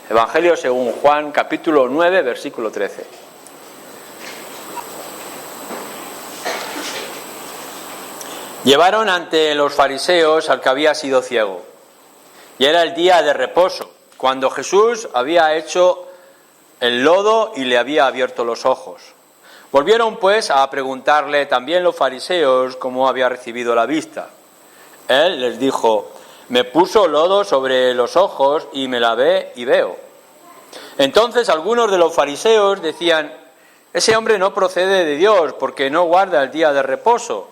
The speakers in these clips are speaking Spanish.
Evangelio según Juan, capítulo 9, versículo 13. Llevaron ante los fariseos al que había sido ciego, y era el día de reposo, cuando Jesús había hecho el lodo y le había abierto los ojos. Volvieron pues a preguntarle también los fariseos cómo había recibido la vista. Él les dijo: me puso lodo sobre los ojos y me lavé y veo. Entonces algunos de los fariseos decían: ese hombre no procede de Dios, porque no guarda el día de reposo.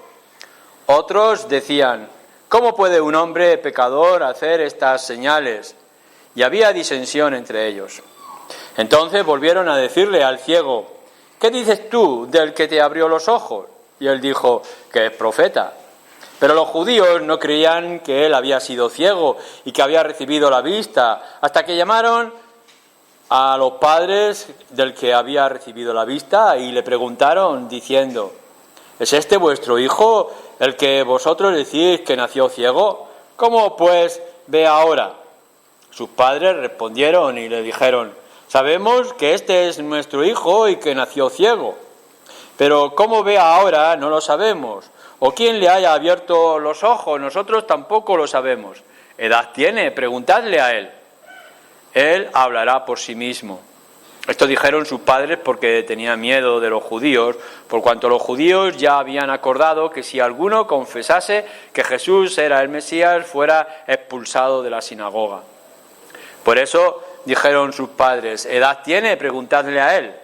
Otros decían: ¿cómo puede un hombre pecador hacer estas señales? Y había disensión entre ellos. Entonces volvieron a decirle al ciego: ¿qué dices tú del que te abrió los ojos? Y él dijo que es profeta. Pero los judíos no creían que él había sido ciego y que había recibido la vista, hasta que llamaron a los padres del que había recibido la vista y le preguntaron diciendo: ¿es este vuestro hijo el que vosotros decís que nació ciego? ¿Cómo pues ve ahora? Sus padres respondieron y le dijeron: sabemos que este es nuestro hijo y que nació ciego, pero cómo ve ahora no lo sabemos. ¿O quién le haya abierto los ojos? Nosotros tampoco lo sabemos. ¿Edad tiene? Preguntadle a él. Él hablará por sí mismo. Esto dijeron sus padres porque tenían miedo de los judíos, por cuanto los judíos ya habían acordado que si alguno confesase que Jesús era el Mesías, fuera expulsado de la sinagoga. Por eso dijeron sus padres: ¿edad tiene? Preguntadle a él.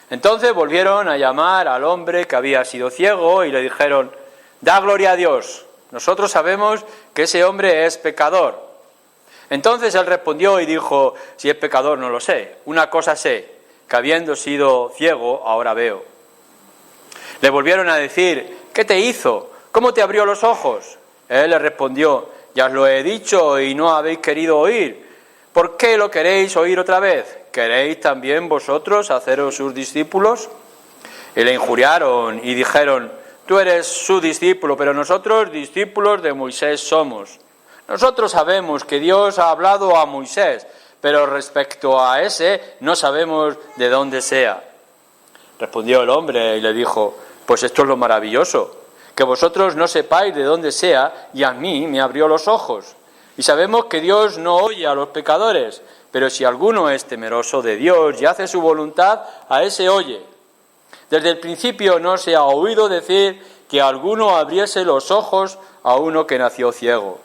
Entonces volvieron a llamar al hombre que había sido ciego y le dijeron: da gloria a Dios, nosotros sabemos que ese hombre es pecador. Entonces él respondió y dijo: si es pecador no lo sé, una cosa sé, que habiendo sido ciego ahora veo. Le volvieron a decir: ¿qué te hizo? ¿Cómo te abrió los ojos? Él les respondió: ya os lo he dicho y no habéis querido oír. ¿Por qué lo queréis oír otra vez? ¿Queréis también vosotros haceros sus discípulos? Y le injuriaron y dijeron: tú eres su discípulo, pero nosotros discípulos de Moisés somos. Nosotros sabemos que Dios ha hablado a Moisés, pero respecto a ese no sabemos de dónde sea. Respondió el hombre y le dijo: pues esto es lo maravilloso, que vosotros no sepáis de dónde sea, y a mí me abrió los ojos. Y sabemos que Dios no oye a los pecadores, pero si alguno es temeroso de Dios y hace su voluntad, a ese oye. Desde el principio no se ha oído decir que alguno abriese los ojos a uno que nació ciego.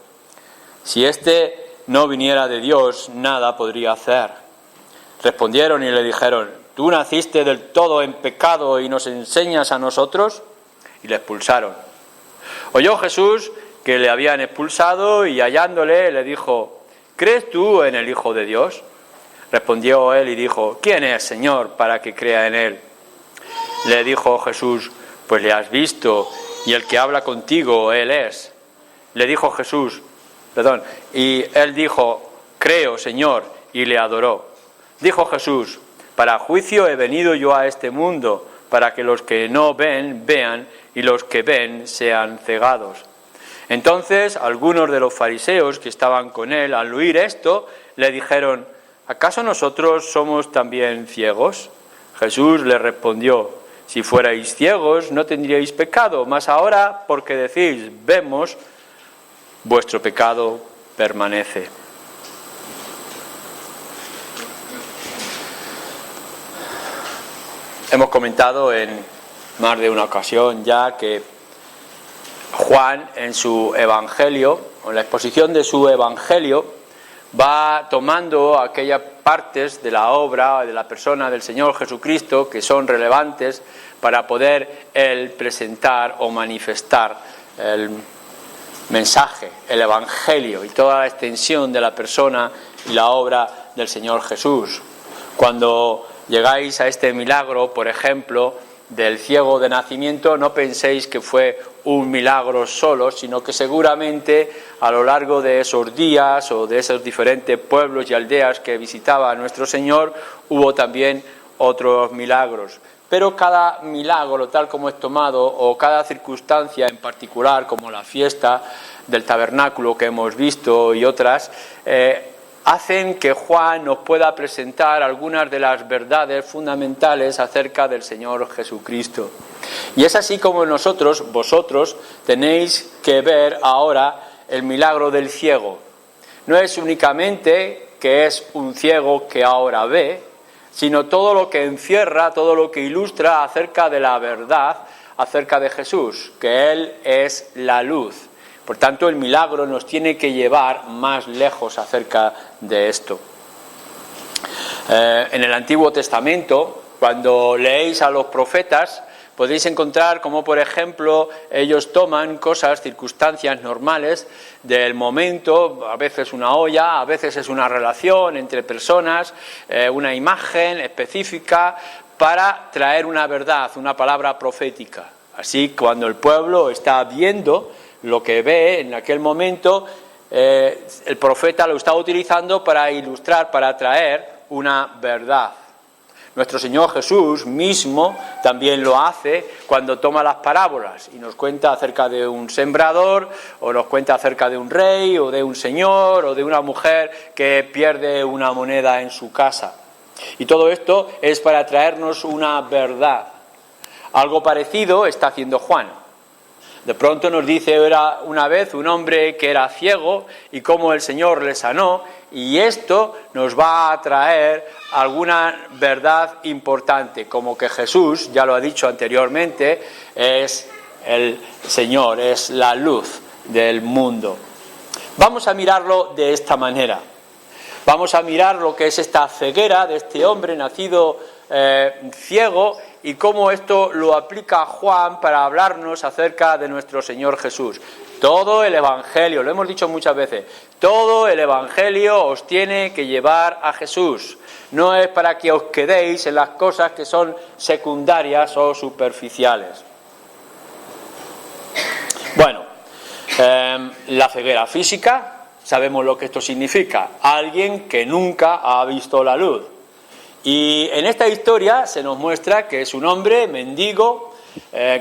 Si éste no viniera de Dios, nada podría hacer. Respondieron y le dijeron: ¿tú naciste del todo en pecado y nos enseñas a nosotros? Y le expulsaron. Oyó Jesús que le habían expulsado y hallándole le dijo: ¿crees tú en el Hijo de Dios? Respondió él y dijo: ¿quién es, Señor, para que crea en él? Le dijo Jesús: pues le has visto, y el que habla contigo, él es. Y él dijo: creo, Señor, y le adoró. Dijo Jesús: para juicio he venido yo a este mundo, para que los que no ven, vean, y los que ven sean cegados. Entonces algunos de los fariseos que estaban con él, al oír esto, le dijeron: ¿acaso nosotros somos también ciegos? Jesús les respondió: si fuerais ciegos no tendríais pecado, mas ahora, porque decís vemos, vuestro pecado permanece. Hemos comentado en más de una ocasión ya que Juan, en su evangelio, en la exposición de su evangelio, va tomando aquellas partes de la obra, de la persona del Señor Jesucristo, que son relevantes para poder él presentar o manifestar el mensaje, el evangelio y toda la extensión de la persona y la obra del Señor Jesús. Cuando llegáis a este milagro, por ejemplo, del ciego de nacimiento, no penséis que fue un milagro solo, sino que seguramente a lo largo de esos días o de esos diferentes pueblos y aldeas que visitaba nuestro Señor, hubo también otros milagros. Pero cada milagro, tal como es tomado, o cada circunstancia en particular, como la fiesta del tabernáculo que hemos visto y otras, hacen que Juan nos pueda presentar algunas de las verdades fundamentales acerca del Señor Jesucristo. Y es así como vosotros, tenéis que ver ahora el milagro del ciego. No es únicamente que es un ciego que ahora ve, sino todo lo que encierra, todo lo que ilustra acerca de la verdad, acerca de Jesús, que Él es la luz. Por tanto, el milagro nos tiene que llevar más lejos acerca de esto. En el Antiguo Testamento, cuando leéis a los profetas, podéis encontrar como, por ejemplo, ellos toman cosas, circunstancias normales del momento, a veces una olla, a veces es una relación entre personas, una imagen específica, para traer una verdad, una palabra profética. Así, cuando el pueblo está viendo lo que ve en aquel momento, el profeta lo está utilizando para ilustrar, para traer una verdad. Nuestro Señor Jesús mismo también lo hace cuando toma las parábolas y nos cuenta acerca de un sembrador, o nos cuenta acerca de un rey, o de un señor, o de una mujer que pierde una moneda en su casa. Y todo esto es para traernos una verdad. Algo parecido está haciendo Juan. De pronto nos dice, era una vez un hombre que era ciego y cómo el Señor le sanó, y esto nos va a traer alguna verdad importante, como que Jesús, ya lo ha dicho anteriormente, es el Señor, es la luz del mundo. Vamos a mirarlo de esta manera. Vamos a mirar lo que es esta ceguera de este hombre nacido ciego, y cómo esto lo aplica Juan para hablarnos acerca de nuestro Señor Jesús. Todo el Evangelio, lo hemos dicho muchas veces, todo el Evangelio os tiene que llevar a Jesús. No es para que os quedéis en las cosas que son secundarias o superficiales. Bueno, la ceguera física, sabemos lo que esto significa. Alguien que nunca ha visto la luz. Y en esta historia se nos muestra que es un hombre mendigo,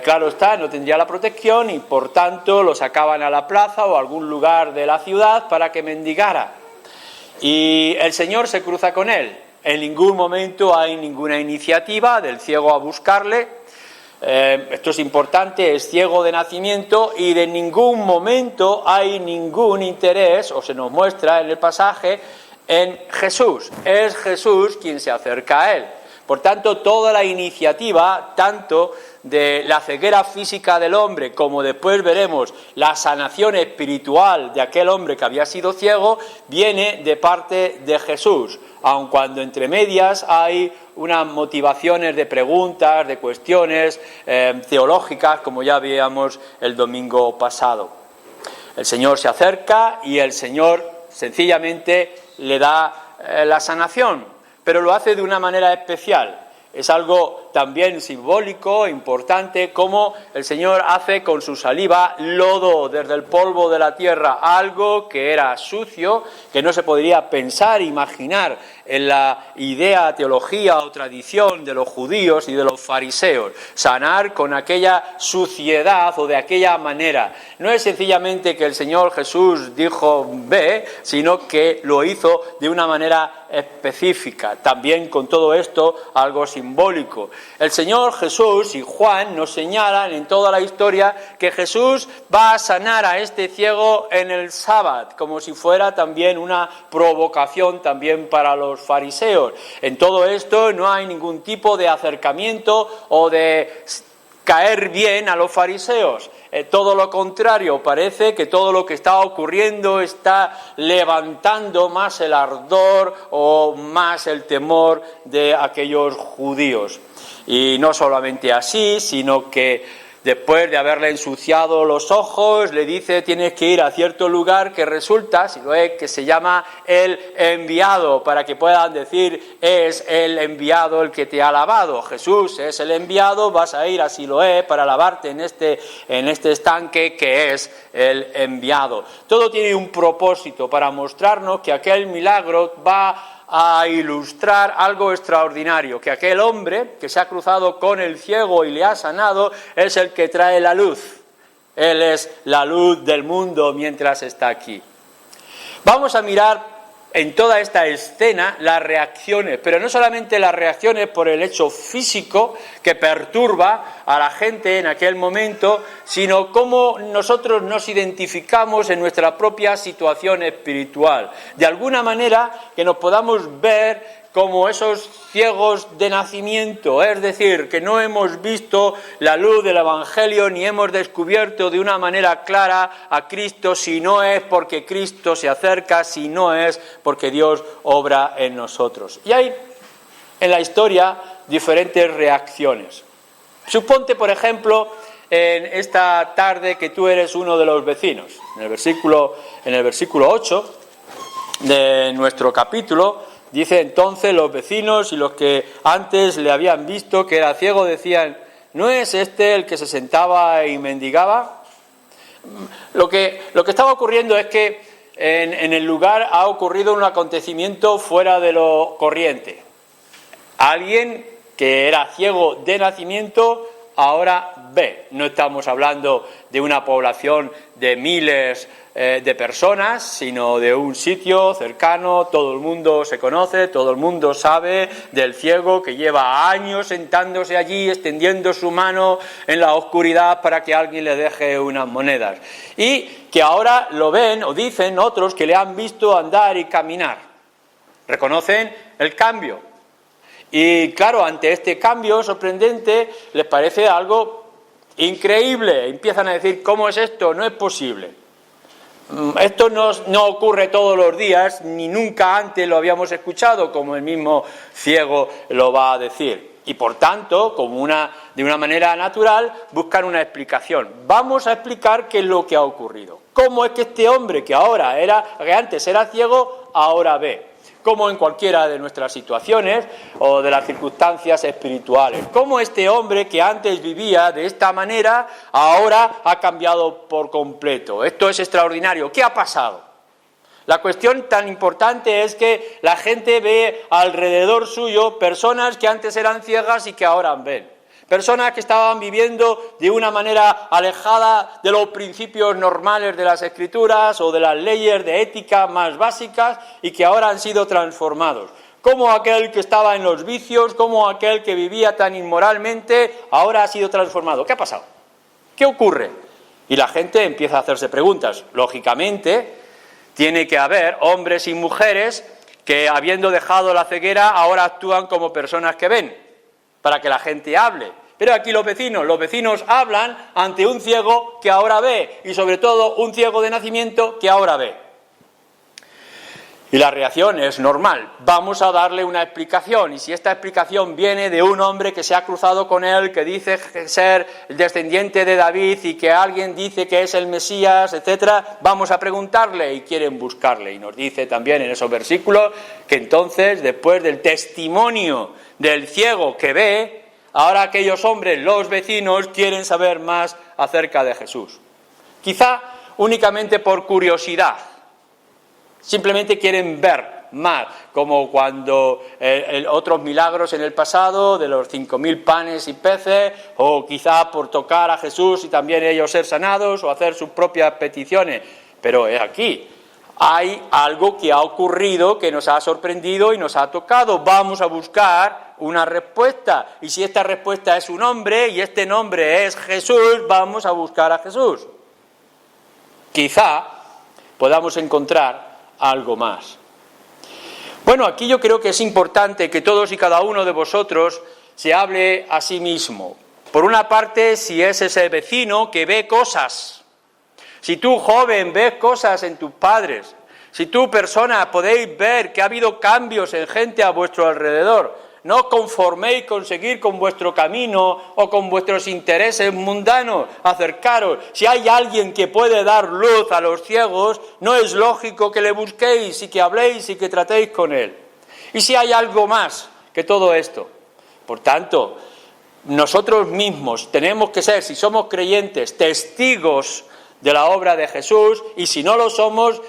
claro está, no tendría la protección y por tanto lo sacaban a la plaza o a algún lugar de la ciudad para que mendigara. Y el Señor se cruza con él. En ningún momento hay ninguna iniciativa del ciego a buscarle. Esto es importante, es ciego de nacimiento y de ningún momento hay ningún interés, o se nos muestra en el pasaje, en Jesús. Es Jesús quien se acerca a él. Por tanto, toda la iniciativa, tanto de la ceguera física del hombre, como después veremos la sanación espiritual de aquel hombre que había sido ciego, viene de parte de Jesús, aun cuando entre medias hay unas motivaciones de preguntas, de cuestiones teológicas, como ya veíamos el domingo pasado. El Señor se acerca y el Señor sencillamente le da la sanación, pero lo hace de una manera especial. Es algo también simbólico, importante, como el Señor hace con su saliva lodo desde el polvo de la tierra, algo que era sucio, que no se podría pensar, imaginar en la idea, teología o tradición de los judíos y de los fariseos. Sanar con aquella suciedad o de aquella manera. No es sencillamente que el Señor Jesús dijo ve, sino que lo hizo de una manera específica. También con todo esto algo simbólico. El Señor Jesús y Juan nos señalan en toda la historia que Jesús va a sanar a este ciego en el sábado, como si fuera también una provocación también para los fariseos. En todo esto no hay ningún tipo de acercamiento o de caer bien a los fariseos. Todo lo contrario, parece que todo lo que está ocurriendo está levantando más el ardor o más el temor de aquellos judíos. Y no solamente así, sino que después de haberle ensuciado los ojos, le dice tienes que ir a cierto lugar que resulta, si lo es, que se llama el enviado, para que puedan decir es el enviado el que te ha lavado. Jesús es el enviado, vas a ir a Siloé para lavarte en este estanque que es el enviado. Todo tiene un propósito para mostrarnos que aquel milagro va a ilustrar algo extraordinario, que aquel hombre que se ha cruzado con el ciego y le ha sanado es el que trae la luz. Él es la luz del mundo mientras está aquí. Vamos a mirar en toda esta escena las reacciones, pero no solamente las reacciones por el hecho físico que perturba a la gente en aquel momento, sino cómo nosotros nos identificamos en nuestra propia situación espiritual. De alguna manera que nos podamos ver como esos ciegos de nacimiento, es decir, que no hemos visto la luz del Evangelio ni hemos descubierto de una manera clara a Cristo, si no es porque Cristo se acerca, si no es porque Dios obra en nosotros. Y hay en la historia diferentes reacciones. Suponte, por ejemplo, en esta tarde que tú eres uno de los vecinos. En el versículo 8 de nuestro capítulo, dice: entonces los vecinos y los que antes le habían visto que era ciego decían: ¿no es este el que se sentaba y mendigaba? Lo que estaba ocurriendo es que en el lugar ha ocurrido un acontecimiento fuera de lo corriente. Alguien que era ciego de nacimiento ahora ve. No estamos hablando de una población de miles de personas, sino de un sitio cercano. Todo el mundo se conoce, todo el mundo sabe del ciego que lleva años sentándose allí, extendiendo su mano en la oscuridad para que alguien le deje unas monedas. Y que ahora lo ven o dicen otros que le han visto andar y caminar. Reconocen el cambio. Y claro, ante este cambio sorprendente les parece algo increíble. Empiezan a decir: ¿cómo es esto? No es posible. Esto no ocurre todos los días, ni nunca antes lo habíamos escuchado, como el mismo ciego lo va a decir. Y por tanto, de una manera natural, buscan una explicación. Vamos a explicar qué es lo que ha ocurrido. ¿Cómo es que este hombre que antes era ciego, ahora ve? Como en cualquiera de nuestras situaciones o de las circunstancias espirituales. Como este hombre que antes vivía de esta manera, ahora ha cambiado por completo. Esto es extraordinario. ¿Qué ha pasado? La cuestión tan importante es que la gente ve alrededor suyo personas que antes eran ciegas y que ahora ven. Personas que estaban viviendo de una manera alejada de los principios normales de las Escrituras o de las leyes de ética más básicas y que ahora han sido transformados. Como aquel que estaba en los vicios, como aquel que vivía tan inmoralmente, ahora ha sido transformado. ¿Qué ha pasado? ¿Qué ocurre? Y la gente empieza a hacerse preguntas. Lógicamente, tiene que haber hombres y mujeres que, habiendo dejado la ceguera, ahora actúan como personas que ven, para que la gente hable. Pero aquí los vecinos hablan ante un ciego que ahora ve, y sobre todo un ciego de nacimiento que ahora ve. Y la reacción es normal. Vamos a darle una explicación, y si esta explicación viene de un hombre que se ha cruzado con él, que dice ser el descendiente de David y que alguien dice que es el Mesías, etcétera, vamos a preguntarle, y quieren buscarle. Y nos dice también en esos versículos que entonces, después del testimonio del ciego que ve, ahora aquellos hombres, los vecinos, quieren saber más acerca de Jesús. Quizá únicamente por curiosidad. Simplemente quieren ver más, como cuando otros milagros en el pasado de los 5.000 panes y peces, o quizá por tocar a Jesús y también ellos ser sanados o hacer sus propias peticiones. Pero es aquí. Hay algo que ha ocurrido que nos ha sorprendido y nos ha tocado. Vamos a buscar una respuesta. Y si esta respuesta es un nombre y este nombre es Jesús, vamos a buscar a Jesús. Quizá podamos encontrar algo más. Bueno, aquí yo creo que es importante que todos y cada uno de vosotros se hable a sí mismo. Por una parte, si es ese vecino que ve cosas. Si tú, joven, ves cosas en tus padres, si tú, persona, podéis ver que ha habido cambios en gente a vuestro alrededor, no os conforméis con seguir con vuestro camino o con vuestros intereses mundanos, acercaros. Si hay alguien que puede dar luz a los ciegos, no es lógico que le busquéis y que habléis y que tratéis con él. Y si hay algo más que todo esto. Por tanto, nosotros mismos tenemos que ser, si somos creyentes, testigos de la obra de Jesús, y si no lo somos,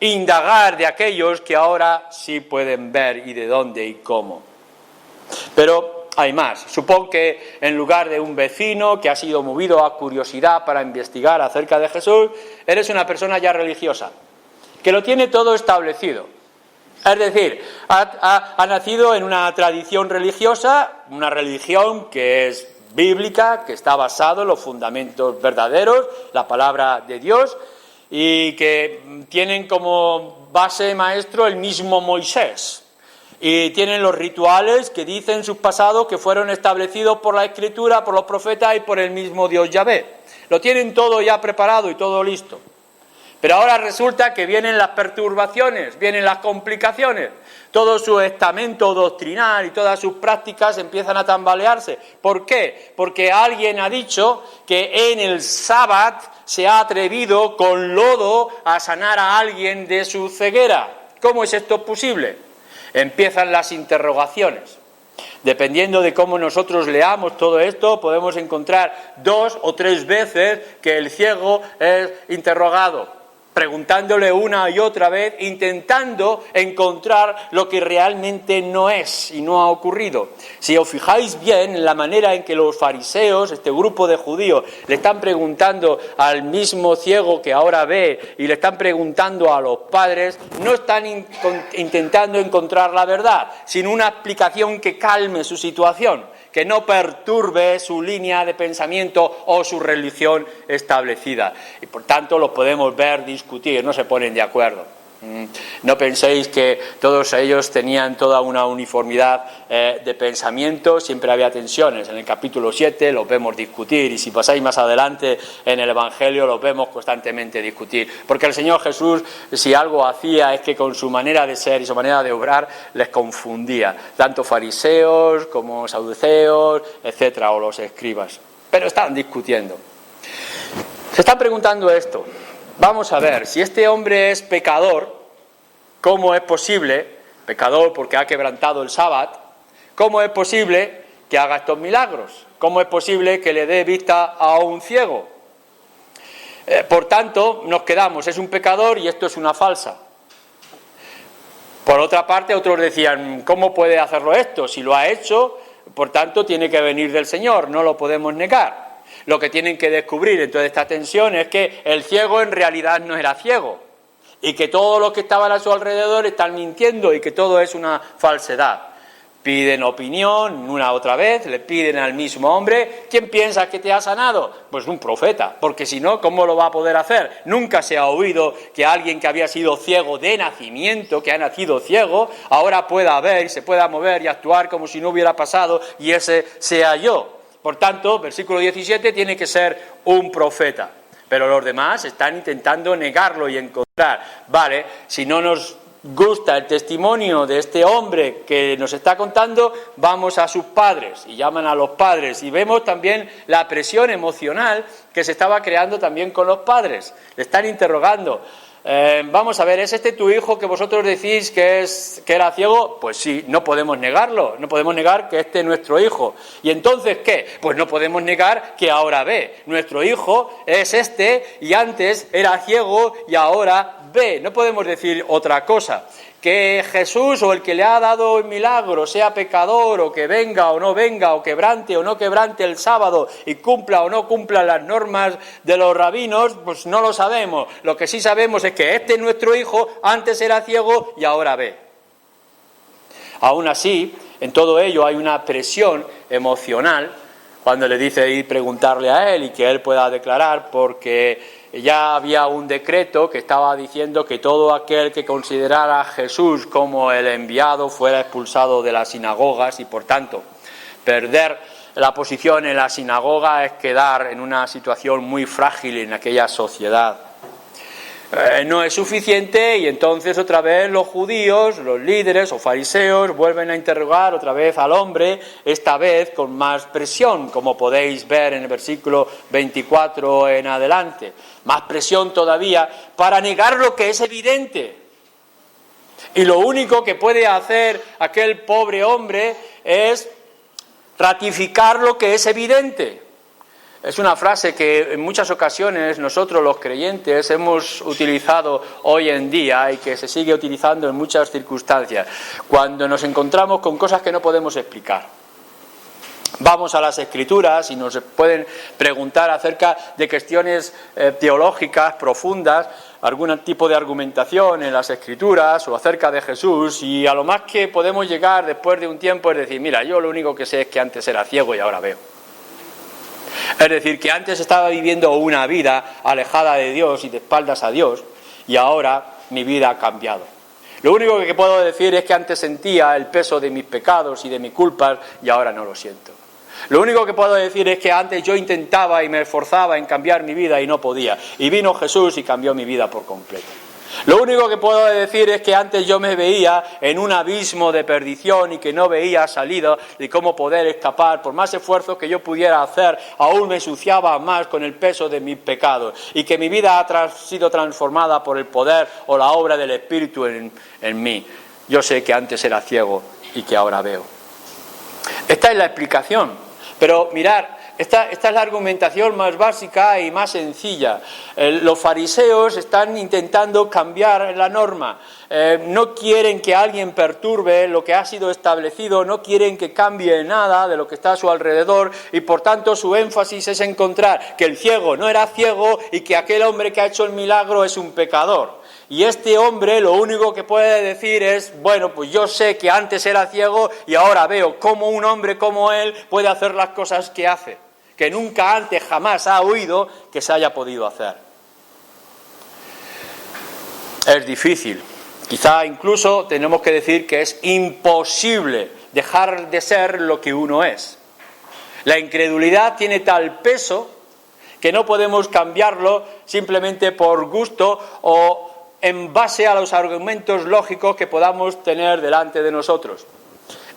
indagar de aquellos que ahora sí pueden ver y de dónde y cómo. Pero hay más. Supongo que en lugar de un vecino que ha sido movido a curiosidad para investigar acerca de Jesús, eres una persona ya religiosa, que lo tiene todo establecido, Es decir, ha nacido en una tradición religiosa, una religión que es bíblica, que está basada en los fundamentos verdaderos, la palabra de Dios, y que tienen como base maestro el mismo Moisés. Y tienen los rituales que dicen sus pasados que fueron establecidos por la Escritura, por los profetas y por el mismo Dios Yahvé. Lo tienen todo ya preparado y todo listo. Pero ahora resulta que vienen las perturbaciones, vienen las complicaciones. Todo su estamento doctrinal y todas sus prácticas empiezan a tambalearse. ¿Por qué? Porque alguien ha dicho que en el sábado se ha atrevido con lodo a sanar a alguien de su ceguera. ¿Cómo es esto posible? Empiezan las interrogaciones. Dependiendo de cómo nosotros leamos todo esto, podemos encontrar 2 o 3 veces que el ciego es interrogado, preguntándole una y otra vez, intentando encontrar lo que realmente no es y no ha ocurrido. Si os fijáis bien en la manera en que los fariseos, este grupo de judíos, le están preguntando al mismo ciego que ahora ve y le están preguntando a los padres, no están intentando encontrar la verdad, sino una explicación que calme su situación, que no perturbe su línea de pensamiento o su religión establecida. Y por tanto los podemos ver discutir, no se ponen de acuerdo. No penséis que todos ellos tenían toda una uniformidad de pensamiento, siempre había tensiones. En el capítulo 7 los vemos discutir, y si pasáis más adelante en el Evangelio los vemos constantemente discutir. Porque el Señor Jesús, si algo hacía, es que con su manera de ser y su manera de obrar les confundía, tanto fariseos como saduceos, etcétera, o los escribas. Pero estaban discutiendo. Se están preguntando esto. Vamos a ver, si este hombre es pecador, ¿cómo es posible, pecador porque ha quebrantado el sábado, cómo es posible que haga estos milagros? ¿Cómo es posible que le dé vista a un ciego? Por tanto, nos quedamos, es un pecador y esto es una falsa. Por otra parte, otros decían, ¿cómo puede hacerlo esto? Si lo ha hecho, por tanto, tiene que venir del Señor, no lo podemos negar. Lo que tienen que descubrir en toda esta tensión es que el ciego en realidad no era ciego y que todos los que estaban a su alrededor están mintiendo y que todo es una falsedad. Piden opinión una otra vez, le piden al mismo hombre, ¿quién piensa que te ha sanado? Pues un profeta, porque si no, ¿cómo lo va a poder hacer? Nunca se ha oído que alguien que había sido ciego de nacimiento, que ha nacido ciego, ahora pueda ver y se pueda mover y actuar como si no hubiera pasado y ese sea yo. Por tanto, versículo 17, tiene que ser un profeta. Pero los demás están intentando negarlo y encontrar. Vale, si no nos gusta el testimonio de este hombre que nos está contando, vamos a sus padres. Y llaman a los padres. Y vemos también la presión emocional que se estaba creando también con los padres. Le están interrogando. Vamos a ver, ¿es este tu hijo que vosotros decís que era ciego? Pues sí, no podemos negarlo, no podemos negar que este es nuestro hijo. ¿Y entonces qué? Pues no podemos negar que ahora ve. Nuestro hijo es este y antes era ciego y ahora ve. No podemos decir otra cosa. Que Jesús o el que le ha dado el milagro sea pecador o que venga o no venga o quebrante o no quebrante el sábado y cumpla o no cumpla las normas de los rabinos, pues no lo sabemos. Lo que sí sabemos es que este es nuestro hijo, antes era ciego y ahora ve. Aún así, en todo ello hay una presión emocional cuando le dice ir preguntarle a él y que él pueda declarar, porque ya había un decreto que estaba diciendo que todo aquel que considerara a Jesús como el enviado fuera expulsado de las sinagogas y por tanto perder la posición en la sinagoga es quedar en una situación muy frágil en aquella sociedad. No es suficiente y entonces otra vez los judíos, los líderes o fariseos vuelven a interrogar otra vez al hombre, esta vez con más presión, como podéis ver en el versículo 24 en adelante. Más presión todavía para negar lo que es evidente. Y lo único que puede hacer aquel pobre hombre es ratificar lo que es evidente. Es una frase que en muchas ocasiones nosotros los creyentes hemos utilizado hoy en día y que se sigue utilizando en muchas circunstancias, cuando nos encontramos con cosas que no podemos explicar. Vamos a las Escrituras y nos pueden preguntar acerca de cuestiones teológicas profundas algún tipo de argumentación en las Escrituras o acerca de Jesús, y a lo más que podemos llegar después de un tiempo es decir, mira, yo lo único que sé es que antes era ciego y ahora veo. Es decir, que antes estaba viviendo una vida alejada de Dios y de espaldas a Dios, y ahora mi vida ha cambiado. Lo único que puedo decir es que antes sentía el peso de mis pecados y de mis culpas y ahora no lo siento. Lo único que puedo decir es que antes yo intentaba y me esforzaba en cambiar mi vida y no podía. Y vino Jesús y cambió mi vida por completo. Lo único que puedo decir es que antes yo me veía en un abismo de perdición y que no veía salida de cómo poder escapar. Por más esfuerzos que yo pudiera hacer, aún me ensuciaba más con el peso de mis pecados. Y que mi vida ha sido transformada por el poder o la obra del Espíritu en mí. Yo sé que antes era ciego y que ahora veo. Esta es la explicación. Pero mirar, esta es la argumentación más básica y más sencilla. Los fariseos están intentando cambiar la norma. No quieren que alguien perturbe lo que ha sido establecido, no quieren que cambie nada de lo que está a su alrededor y por tanto su énfasis es encontrar que el ciego no era ciego y que aquel hombre que ha hecho el milagro es un pecador. Y este hombre lo único que puede decir es, bueno, pues yo sé que antes era ciego y ahora veo cómo un hombre como él puede hacer las cosas que hace, que nunca antes jamás ha oído que se haya podido hacer. Es difícil, quizá incluso tenemos que decir que es imposible dejar de ser lo que uno es. La incredulidad tiene tal peso que no podemos cambiarlo simplemente por gusto o en base a los argumentos lógicos que podamos tener delante de nosotros.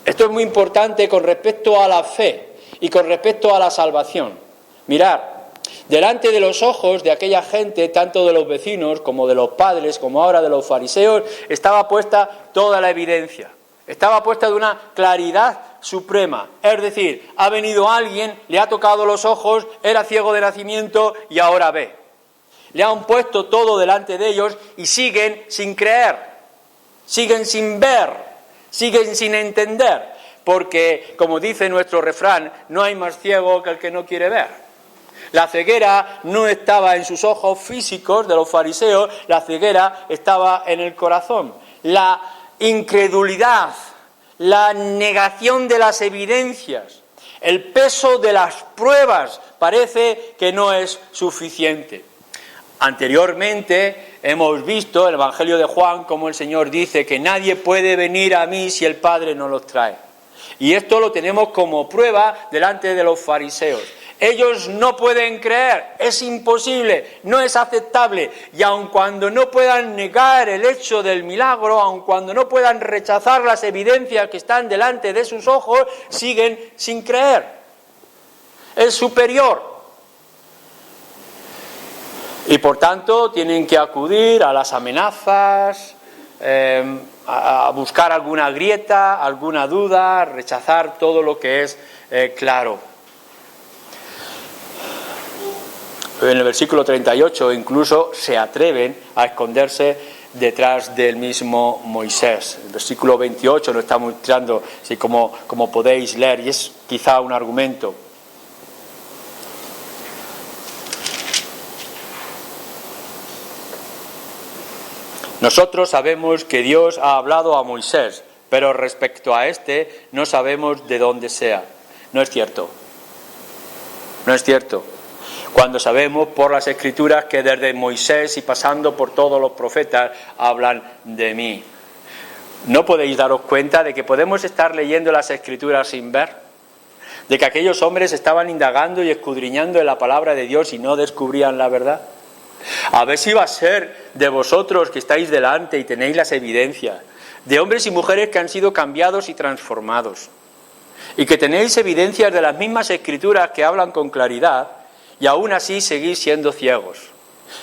Esto es muy importante con respecto a la fe y con respecto a la salvación. Mirad, delante de los ojos de aquella gente, tanto de los vecinos como de los padres, como ahora de los fariseos, estaba puesta toda la evidencia. Estaba puesta de una claridad suprema. Es decir, ha venido alguien, le ha tocado los ojos, era ciego de nacimiento y ahora ve. Le han puesto todo delante de ellos y siguen sin creer, siguen sin ver, siguen sin entender, porque, como dice nuestro refrán, no hay más ciego que el que no quiere ver. La ceguera no estaba en sus ojos físicos de los fariseos, la ceguera estaba en el corazón. La incredulidad, la negación de las evidencias, el peso de las pruebas parece que no es suficiente. Anteriormente hemos visto en el Evangelio de Juan cómo el Señor dice que nadie puede venir a mí si el Padre no los trae. Y esto lo tenemos como prueba delante de los fariseos. Ellos no pueden creer, es imposible, no es aceptable. Y aun cuando no puedan negar el hecho del milagro, aun cuando no puedan rechazar las evidencias que están delante de sus ojos, siguen sin creer. Es superior. Y por tanto tienen que acudir a las amenazas, a buscar alguna grieta, alguna duda, rechazar todo lo que es claro. En el versículo 38 incluso se atreven a esconderse detrás del mismo Moisés. El versículo 28 lo está mostrando, así como podéis leer, y es quizá un argumento. Nosotros sabemos que Dios ha hablado a Moisés, pero respecto a este no sabemos de dónde sea. No es cierto. No es cierto. Cuando sabemos por las Escrituras que desde Moisés y pasando por todos los profetas hablan de mí. ¿No podéis daros cuenta de que podemos estar leyendo las Escrituras sin ver? ¿De que aquellos hombres estaban indagando y escudriñando en la palabra de Dios y no descubrían la verdad? A ver si va a ser de vosotros que estáis delante y tenéis las evidencias, de hombres y mujeres que han sido cambiados y transformados, y que tenéis evidencias de las mismas Escrituras que hablan con claridad, y aún así seguís siendo ciegos.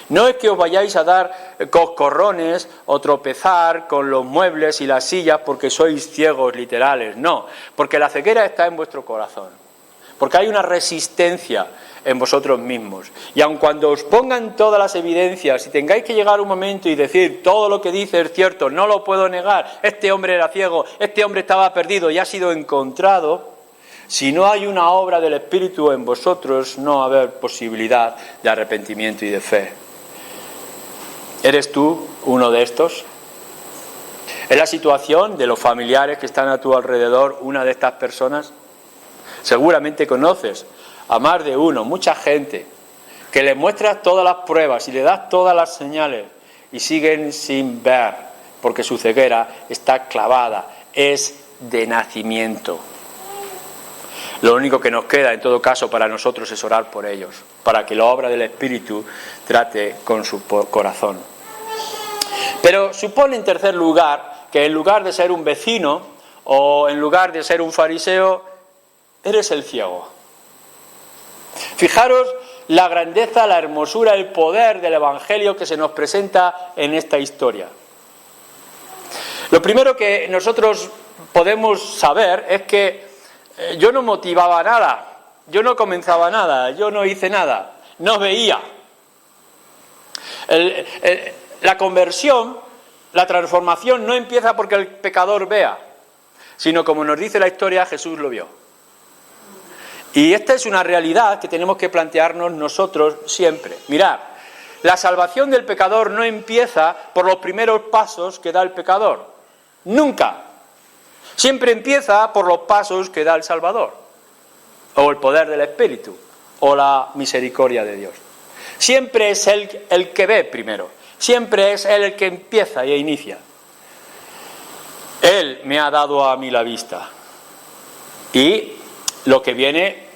No es que os vayáis a dar coscorrones o tropezar con los muebles y las sillas porque sois ciegos literales, no, porque la ceguera está en vuestro corazón, porque hay una resistencia en vosotros mismos. Y aun cuando os pongan todas las evidencias y tengáis que llegar un momento y decir todo lo que dice es cierto, no lo puedo negar, este hombre era ciego, este hombre estaba perdido y ha sido encontrado, si no hay una obra del Espíritu en vosotros, no va a haber posibilidad de arrepentimiento y de fe. ¿Eres tú uno de estos? ¿Es la situación de los familiares que están a tu alrededor una de estas personas? Seguramente conoces a más de uno, mucha gente, que le muestras todas las pruebas y le das todas las señales y siguen sin ver, porque su ceguera está clavada, es de nacimiento. Lo único que nos queda, en todo caso, para nosotros es orar por ellos, para que la obra del Espíritu trate con su corazón. Pero supone, en tercer lugar, que en lugar de ser un vecino o en lugar de ser un fariseo, eres el ciego. Fijaros la grandeza, la hermosura, el poder del Evangelio que se nos presenta en esta historia. Lo primero que nosotros podemos saber es que yo no motivaba nada, yo no comenzaba nada, yo no hice nada, no veía. La conversión, la transformación no empieza porque el pecador vea, sino como nos dice la historia, Jesús lo vio. Y esta es una realidad que tenemos que plantearnos nosotros siempre. Mirad, la salvación del pecador no empieza por los primeros pasos que da el pecador. Nunca. Siempre empieza por los pasos que da el Salvador, o el poder del Espíritu, o la misericordia de Dios. Siempre es Él el que ve primero. Siempre es Él el que empieza e inicia. Él me ha dado a mí la vista. Y lo que viene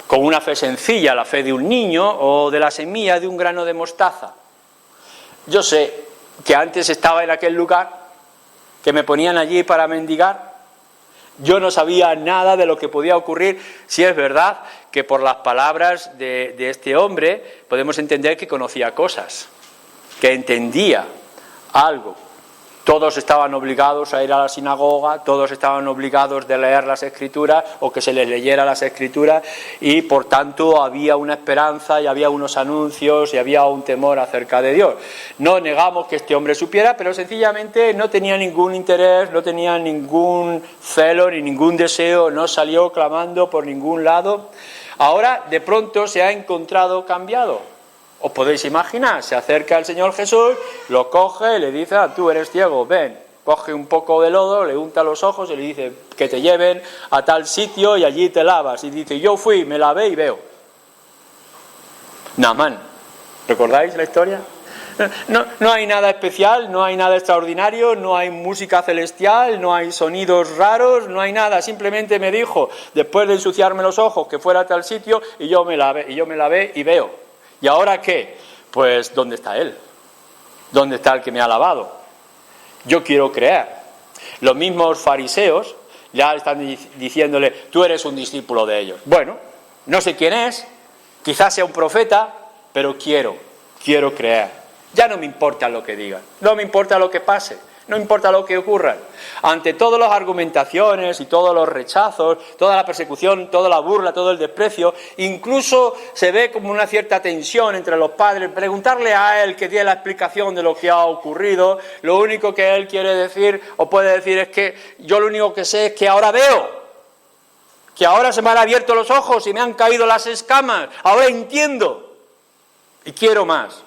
con una fe sencilla, la fe de un niño o de la semilla de un grano de mostaza. Yo sé que antes estaba en aquel lugar, que me ponían allí para mendigar. Yo no sabía nada de lo que podía ocurrir. Si es verdad que por las palabras de este hombre podemos entender que conocía cosas, que entendía algo. Todos estaban obligados a ir a la sinagoga, todos estaban obligados de leer las Escrituras o que se les leyera las Escrituras y por tanto había una esperanza y había unos anuncios y había un temor acerca de Dios. No negamos que este hombre supiera, pero sencillamente no tenía ningún interés, no tenía ningún celo ni ningún deseo, no salió clamando por ningún lado. Ahora de pronto se ha encontrado cambiado. Os podéis imaginar, se acerca el Señor Jesús, lo coge y le dice, tú eres ciego, ven, coge un poco de lodo, le unta los ojos y le dice que te lleven a tal sitio y allí te lavas. Y dice, yo fui, me lavé y veo. Naamán, ¿recordáis la historia? No hay nada especial, no hay nada extraordinario, no hay música celestial, no hay sonidos raros, no hay nada. Simplemente me dijo, después de ensuciarme los ojos, que fuera a tal sitio y yo me lavé y veo. ¿Y ahora qué? Pues, ¿dónde está Él? ¿Dónde está el que me ha lavado? Yo quiero creer. Los mismos fariseos ya están diciéndole, tú eres un discípulo de ellos. Bueno, no sé quién es, quizás sea un profeta, pero quiero creer. Ya no me importa lo que digan, no me importa lo que pase, no importa lo que ocurra. Ante todas las argumentaciones y todos los rechazos, toda la persecución, toda la burla, todo el desprecio, incluso se ve como una cierta tensión entre los padres. Preguntarle a él que dé la explicación de lo que ha ocurrido, lo único que él quiere decir o puede decir es que yo lo único que sé es que ahora veo, que ahora se me han abierto los ojos y me han caído las escamas, ahora entiendo y quiero más.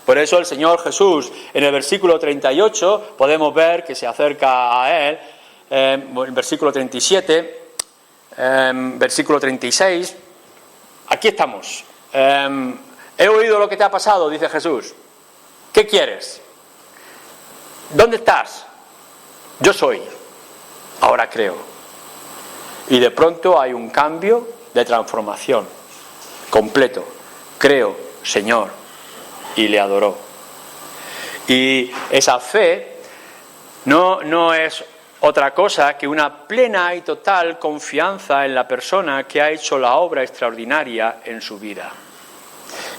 Por eso el Señor Jesús, en el versículo 38, podemos ver que se acerca a Él, en versículo 37, versículo 36, aquí estamos. He oído lo que te ha pasado, dice Jesús. ¿Qué quieres? ¿Dónde estás? Yo soy. Ahora creo. Y de pronto hay un cambio de transformación completo. Creo, Señor. Y le adoró. Y esa fe no es otra cosa que una plena y total confianza en la persona que ha hecho la obra extraordinaria en su vida.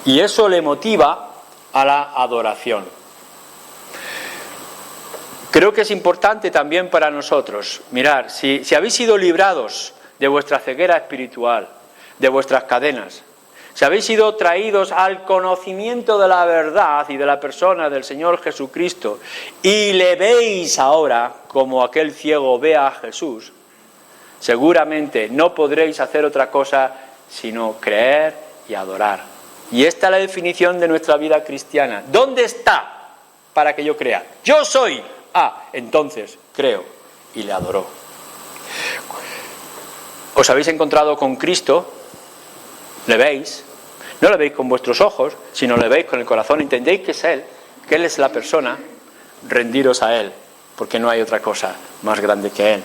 Y eso le motiva a la adoración. Creo que es importante también para nosotros, mirad, si habéis sido librados de vuestra ceguera espiritual, de vuestras cadenas, si habéis sido traídos al conocimiento de la verdad y de la persona del Señor Jesucristo y le veis ahora como aquel ciego ve a Jesús, seguramente no podréis hacer otra cosa sino creer y adorar Y esta es la definición de nuestra vida cristiana. ¿Dónde está para que yo crea? Yo soy. Entonces creo y le adoro. ¿Os habéis encontrado con Cristo? ¿Le veis? No le veis con vuestros ojos, sino le veis con el corazón. Entendéis que es Él, que Él es la persona. Rendiros a Él, porque no hay otra cosa más grande que Él.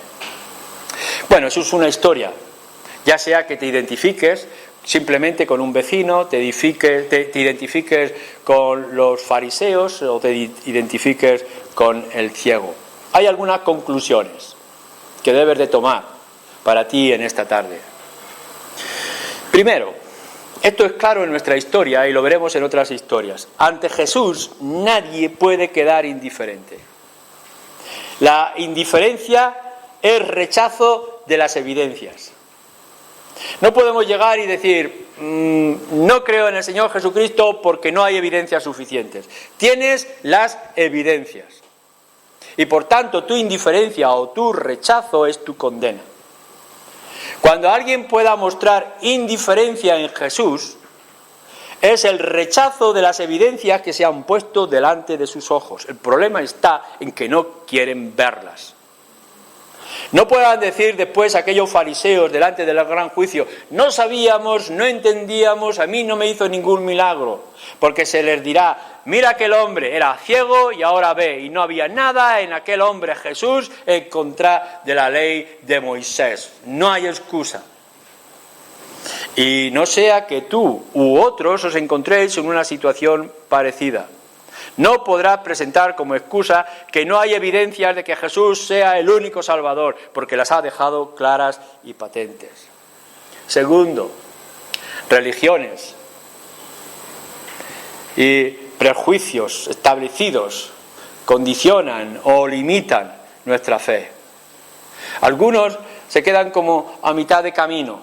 Bueno, eso es una historia. Ya sea que te identifiques simplemente con un vecino, te identifiques con los fariseos o te identifiques con el ciego. Hay algunas conclusiones que debes de tomar para ti en esta tarde. Primero, esto es claro en nuestra historia y lo veremos en otras historias. Ante Jesús nadie puede quedar indiferente. La indiferencia es rechazo de las evidencias. No podemos llegar y decir, no creo en el Señor Jesucristo porque no hay evidencias suficientes. Tienes las evidencias. Y por tanto, tu indiferencia o tu rechazo es tu condena. Cuando alguien pueda mostrar indiferencia en Jesús, es el rechazo de las evidencias que se han puesto delante de sus ojos. El problema está en que no quieren verlas. No puedan decir después aquellos fariseos delante del gran juicio, no sabíamos, no entendíamos, a mí no me hizo ningún milagro, porque se les dirá, mira aquel hombre, era ciego y ahora ve, y no había nada en aquel hombre Jesús en contra de la ley de Moisés. No hay excusa. Y no sea que tú u otros os encontréis en una situación parecida. No podrás presentar como excusa que no hay evidencias de que Jesús sea el único Salvador, porque las ha dejado claras y patentes. Segundo, religiones y prejuicios establecidos condicionan o limitan nuestra fe. Algunos se quedan como a mitad de camino.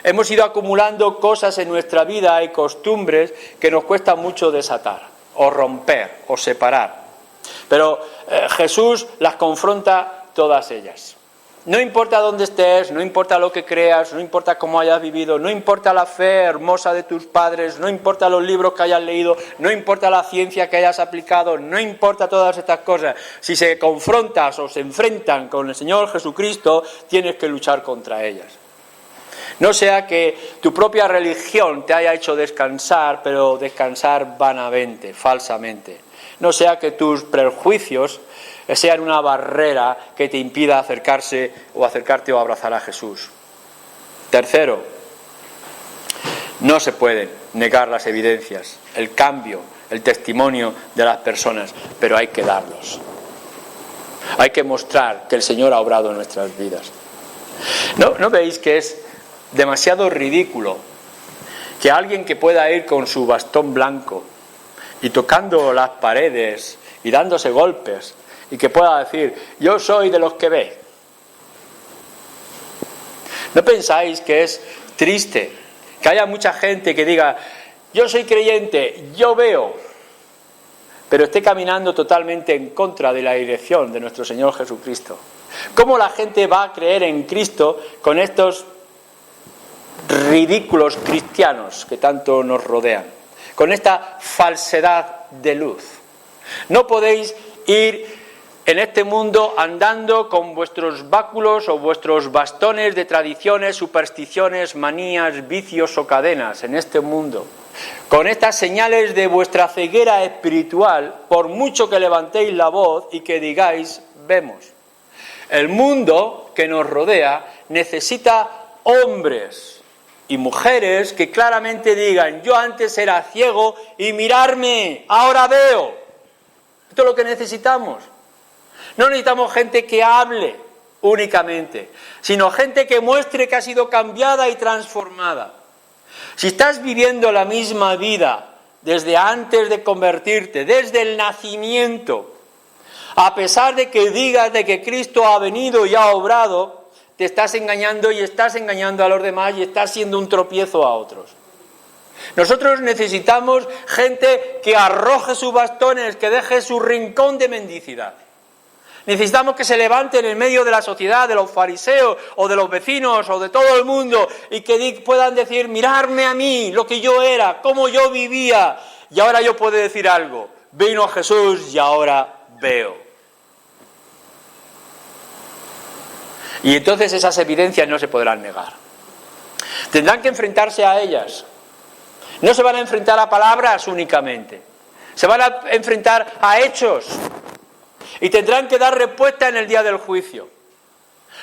Hemos ido acumulando cosas en nuestra vida y costumbres que nos cuesta mucho desatar, o romper, o separar. Pero Jesús las confronta todas ellas. No importa dónde estés, no importa lo que creas, no importa cómo hayas vivido, no importa la fe hermosa de tus padres, no importa los libros que hayas leído, no importa la ciencia que hayas aplicado, no importa todas estas cosas. Si se confrontas o se enfrentan con el Señor Jesucristo, tienes que luchar contra ellas. No sea que tu propia religión te haya hecho descansar, pero descansar vanamente, falsamente. No sea que tus prejuicios sean una barrera que te impida acercarte o abrazar a Jesús. Tercero, no se pueden negar las evidencias, el cambio, el testimonio de las personas, pero hay que darlos. Hay que mostrar que el Señor ha obrado en nuestras vidas. ¿No veis que es demasiado ridículo que alguien que pueda ir con su bastón blanco y tocando las paredes y dándose golpes y que pueda decir, yo soy de los que ve? ¿No pensáis que es triste que haya mucha gente que diga, yo soy creyente, yo veo, pero esté caminando totalmente en contra de la dirección de nuestro Señor Jesucristo? ¿Cómo la gente va a creer en Cristo con estos ridículos cristianos que tanto nos rodean, con esta falsedad de luz? No podéis ir en este mundo andando con vuestros báculos o vuestros bastones de tradiciones, supersticiones, manías, vicios o cadenas en este mundo, con estas señales de vuestra ceguera espiritual, por mucho que levantéis la voz y que digáis, vemos. El mundo que nos rodea necesita hombres y mujeres que claramente digan, yo antes era ciego y mirarme, ahora veo. Esto es lo que necesitamos. No necesitamos gente que hable únicamente, sino gente que muestre que ha sido cambiada y transformada. Si estás viviendo la misma vida desde antes de convertirte, desde el nacimiento, a pesar de que digas de que Cristo ha venido y ha obrado, te estás engañando y estás engañando a los demás y estás siendo un tropiezo a otros. Nosotros necesitamos gente que arroje sus bastones, que deje su rincón de mendicidad, Necesitamos que se levanten en medio de la sociedad, de los fariseos o de los vecinos o de todo el mundo y que puedan decir, miradme a mí, lo que yo era, cómo yo vivía. Y ahora yo puedo decir algo, vino Jesús y ahora veo. Y entonces esas evidencias no se podrán negar. Tendrán que enfrentarse a ellas. No se van a enfrentar a palabras únicamente. Se van a enfrentar a hechos. Y tendrán que dar respuesta en el día del juicio.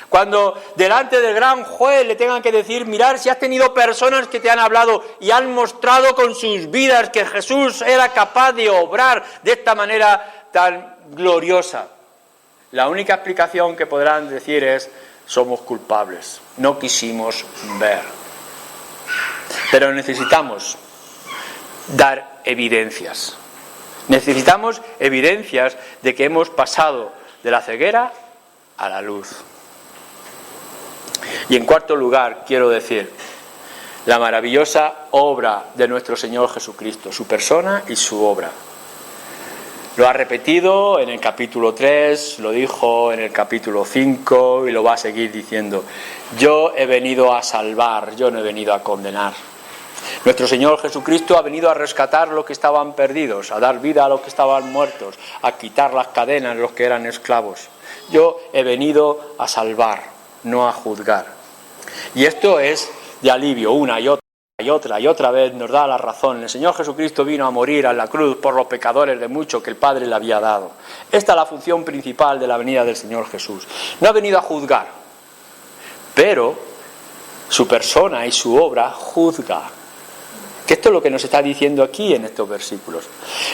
Cuando delante del gran juez le tengan que decir, mirar si has tenido personas que te han hablado y han mostrado con sus vidas que Jesús era capaz de obrar de esta manera tan gloriosa. La única explicación que podrán decir es, somos culpables, no quisimos ver. Pero necesitamos dar evidencias. Necesitamos evidencias de que hemos pasado de la ceguera a la luz. Y en cuarto lugar, quiero decir, la maravillosa obra de nuestro Señor Jesucristo, su persona y su obra. Lo ha repetido en el capítulo 3, lo dijo en el capítulo 5 y lo va a seguir diciendo. Yo he venido a salvar, yo no he venido a condenar. Nuestro Señor Jesucristo ha venido a rescatar los que estaban perdidos, a dar vida a los que estaban muertos, a quitar las cadenas a los que eran esclavos. Yo he venido a salvar, no a juzgar. Y esto es de alivio, una y otra vez nos da la razón. El Señor Jesucristo vino a morir a la cruz por los pecadores de muchos que el Padre le había dado. Esta es la función principal de la venida del Señor Jesús. No ha venido a juzgar, pero su persona y su obra juzga. Que esto es lo que nos está diciendo aquí en estos versículos.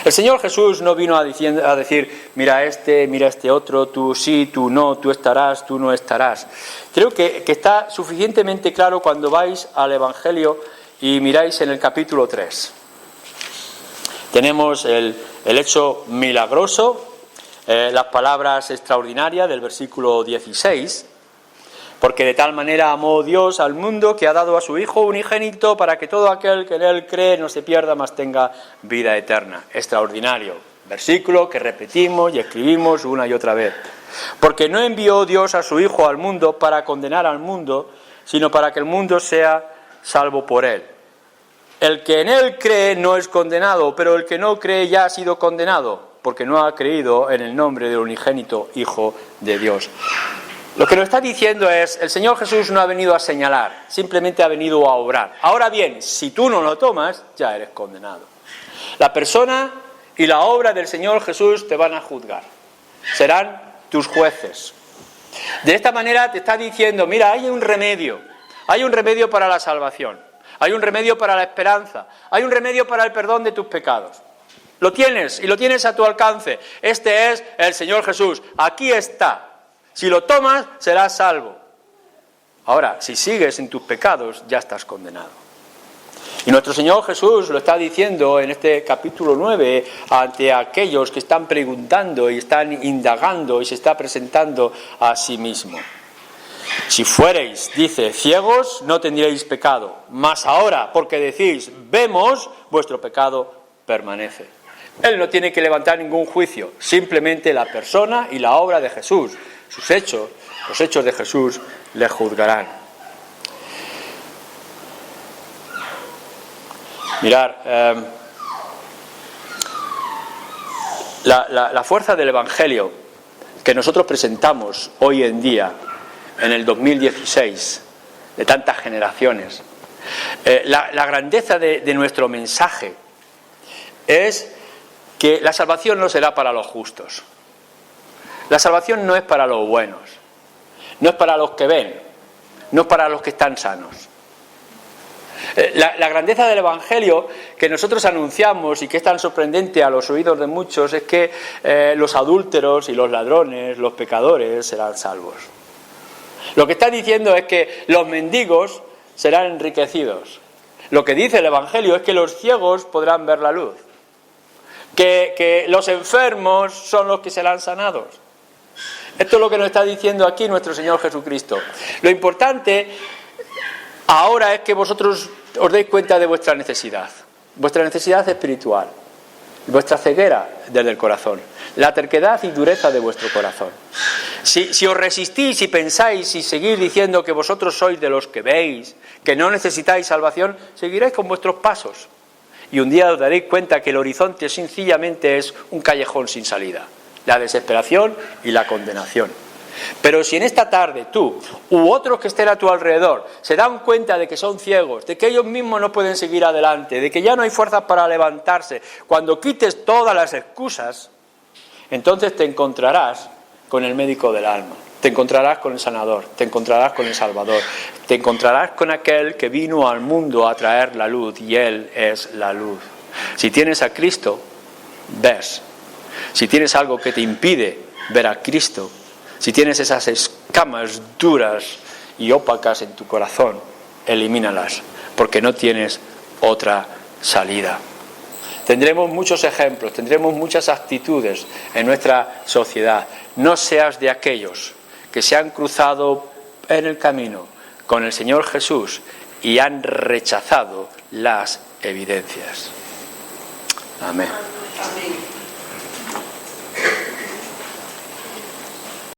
El Señor Jesús no vino a decir, mira este otro, tú sí, tú no, tú estarás, tú no estarás. Creo que está suficientemente claro cuando vais al Evangelio y miráis en el capítulo 3. Tenemos el hecho milagroso, las palabras extraordinarias del versículo 16. Porque de tal manera amó Dios al mundo que ha dado a su Hijo unigénito para que todo aquel que en Él cree no se pierda, mas tenga vida eterna. Extraordinario versículo que repetimos y escribimos una y otra vez. Porque no envió Dios a su Hijo al mundo para condenar al mundo, sino para que el mundo sea salvo por Él. El que en Él cree no es condenado, pero el que no cree ya ha sido condenado, porque no ha creído en el nombre del unigénito Hijo de Dios. Lo que nos está diciendo es, el Señor Jesús no ha venido a señalar, simplemente ha venido a obrar. Ahora bien, si tú no lo tomas, ya eres condenado. La persona y la obra del Señor Jesús te van a juzgar. Serán tus jueces. De esta manera te está diciendo, mira, hay un remedio para la salvación, hay un remedio para la esperanza, hay un remedio para el perdón de tus pecados. Lo tienes y lo tienes a tu alcance. Este es el Señor Jesús. Aquí está. Si lo tomas, serás salvo. Ahora, si sigues en tus pecados, ya estás condenado. Y nuestro Señor Jesús lo está diciendo en este capítulo 9 ante aquellos que están preguntando y están indagando y se está presentando a sí mismo. Si fuereis, dice, ciegos, no tendríais pecado. Mas ahora, porque decís, vemos, vuestro pecado permanece. Él no tiene que levantar ningún juicio, simplemente la persona y la obra de Jesús. Sus hechos, los hechos de Jesús, le juzgarán. Mirar, la fuerza del Evangelio que nosotros presentamos hoy en día, en el 2016, de tantas generaciones, la grandeza de nuestro mensaje es que la salvación no será para los justos. La salvación no es para los buenos, no es para los que ven, no es para los que están sanos. La grandeza del Evangelio que nosotros anunciamos y que es tan sorprendente a los oídos de muchos es que los adúlteros y los ladrones, los pecadores serán salvos. Lo que está diciendo es que los mendigos serán enriquecidos. Lo que dice el Evangelio es que los ciegos podrán ver la luz, que los enfermos son los que serán sanados. Esto es lo que nos está diciendo aquí nuestro Señor Jesucristo. Lo importante ahora es que vosotros os deis cuenta de vuestra necesidad espiritual. vuestra ceguera desde el corazón, la terquedad y dureza de vuestro corazón. Si os resistís y pensáis y seguís diciendo que vosotros sois de los que veis, que no necesitáis salvación, seguiréis con vuestros pasos. Y un día os daréis cuenta que el horizonte sencillamente es un callejón sin salida, la desesperación y la condenación. Pero si en esta tarde tú u otros que estén a tu alrededor se dan cuenta de que son ciegos, de que ellos mismos no pueden seguir adelante, de que ya no hay fuerzas para levantarse, cuando quites todas las excusas, entonces te encontrarás con el médico del alma, te encontrarás con el sanador, te encontrarás con el salvador, te encontrarás con aquel que vino al mundo a traer la luz, y Él es la luz. Si tienes a Cristo, ves. Si tienes algo que te impide ver a Cristo, si tienes esas escamas duras y ópacas en tu corazón, elimínalas, porque no tienes otra salida. Tendremos muchos ejemplos, tendremos muchas actitudes en nuestra sociedad. No seas de aquellos que se han cruzado en el camino con el Señor Jesús y han rechazado las evidencias. Amén.